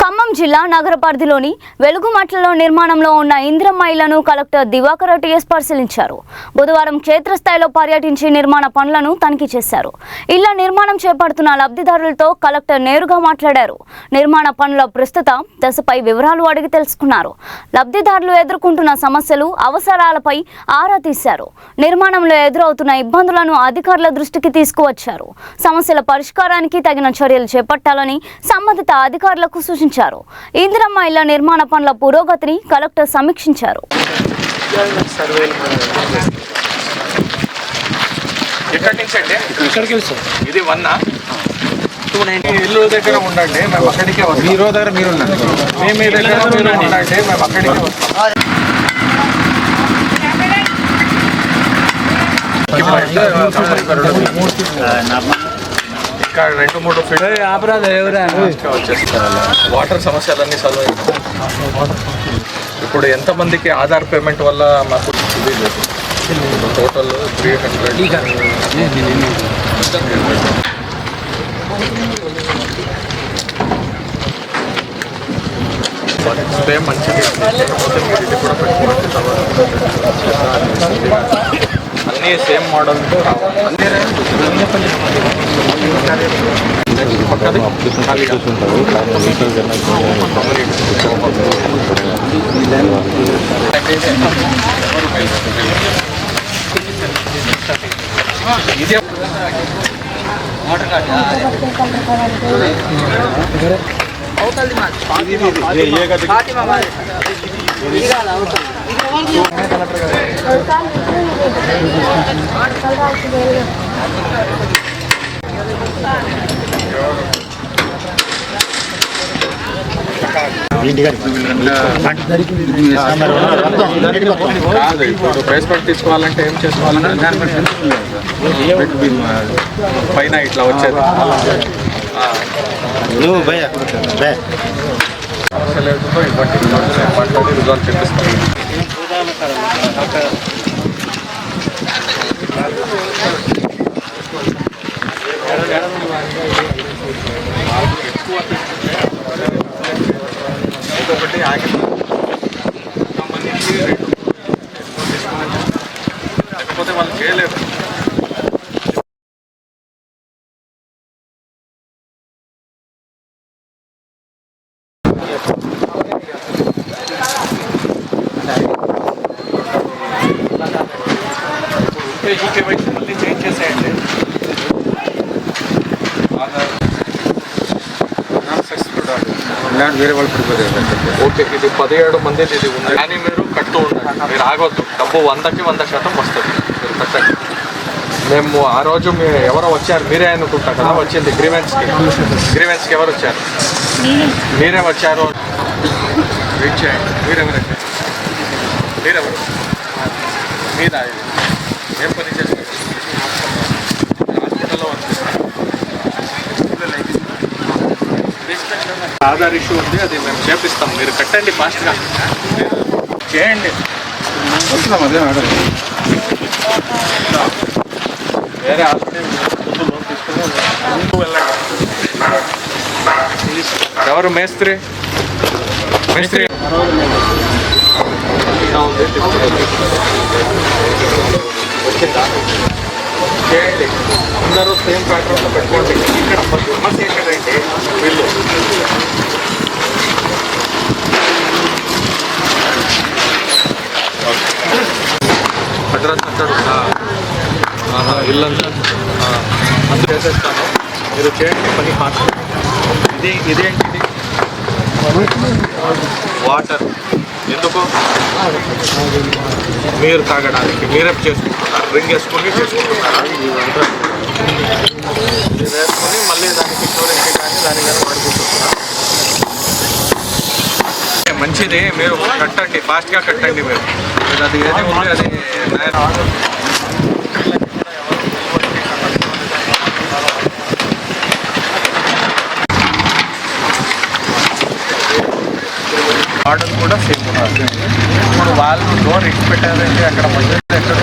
ఖమ్మం జిల్లా నగర పరిధిలోని వెలుగుమట్లలో నిర్మాణంలో ఉన్న ఇందిరమ్మ ఇళ్లను కలెక్టర్ దివాకర్ టీఎస్ పరిశీలించారు. బుధవారం క్షేత్రస్థాయిలో పర్యటించి నిర్మాణ పనులను తనిఖీ చేశారు. ఇళ్ల నిర్మాణం చేపడుతున్న లబ్ధిదారులతో కలెక్టర్ నేరుగా మాట్లాడారు. నిర్మాణ పనుల ప్రస్తుత దశపై వివరాలు అడిగి తెలుసుకున్నారు. లబ్ధిదారులు ఎదుర్కొంటున్న సమస్యలు, అవసరాలపై ఆరా తీశారు. నిర్మాణంలో ఎదురవుతున్న ఇబ్బందులను అధికారుల దృష్టికి తీసుకువచ్చారు. సమస్యల పరిష్కారానికి తగిన చర్యలు చేపట్టాలని సంబంధిత అధికారులకు సూచించారు. ఇందిరమ్మ ఇళ్ల నిర్మాణ పనుల పురోగతిని కలెక్టర్ సమీక్షించారు. ఇది వన్నా ఇల్లు దగ్గర ఉండండి, మేము అక్కడికే వస్తాం. మీరు దగ్గర మీరు మేము మీ దగ్గర మీరు ఉండండి, మేము అక్కడికే వస్తాం. ఇక్కడ 2-3 ఫీట్ వచ్చేస్తారు. వాటర్ సమస్యలన్నీ సాల్వ్ అయ్యాయి. ఇప్పుడు ఎంతమందికి ఆధార్ పేమెంట్ వల్ల మాకు టోటల్ 300 మంచిది. అన్నీ సేమ్ మోడల్తో కాదు. ఇప్పుడు బేస్మెంట్ తీసుకోవాలంటే ఏం చేసుకోవాలంటే పైన ఇట్లా వచ్చేది సమస్య లేకుండా ఇవ్వండి. ఏమంటే రిజాల్వ్ చేపిస్తాం. ఒకటి ఆగి లేకపోతే వాళ్ళు చేయలేరు. మళ్ళీ చేంజ్ చేసేయండి. వేరే వాళ్ళు ప్రిపేర్ చేయాలి. ఓకే, ఇది 17 మందిది ఇది ఉంది, కానీ మీరు కడుతూ ఉండండి. మీరు ఆగొద్దు. డబ్బు 100% వస్తుంది. మీరు కట్టండి. మేము ఆ రోజు మీరు ఎవరో వచ్చారు, మీరే అనుకుంటా కదా వచ్చింది గ్రీవెన్స్కి ఎవరు వచ్చారు? మీరే వచ్చారు. వెయిట్ చేయండి. మీరెవరు మీద ఏం పని చేస్తారు? హాస్పిటల్లో ఆధార్ ఇష్యూ ఉంది, అది మేము చేపిస్తాం. మీరు కట్టండి, ఫాస్ట్గా చేయండి. వేరే హాస్పిటల్ లోన్ తీసుకుని వెళ్ళండి. ఎవరు మేస్త్రి? వచ్చిందా? చేయండి. అందరూ సేమ్ ప్యాటర్న్లో పెట్టుకోండి. ఇక్కడ సమస్య ఏంటంటే వీళ్ళు అడ్రస్ అంటాడు ఇల్లంతా అంత చేసేస్తాను. మీరు చేయండి పని ఫాస్ట్. ఇదేంటిది? వాటర్ ఎందుకు? మీరు తాగడానికి మీరే చేసుకుంటున్నారు. డ్రింక్ వేసుకొని చేసుకుంటున్నారా? మీరు వేసుకొని మళ్ళీ దానికి స్టోరేజ్కి కానీ దానికి కానీ వాడుకుంటున్నారా? మంచిది. మీరు కట్టండి, ఫాస్ట్గా కట్టండి. మీరు అది ఏది ఉంది అది మోడల్ కూడా సేమ్ ఉన్నారు. ఇప్పుడు వాళ్ళు డోర్ ఇచ్చి పెట్టారంటే అక్కడ మధ్యలో ఎక్కడ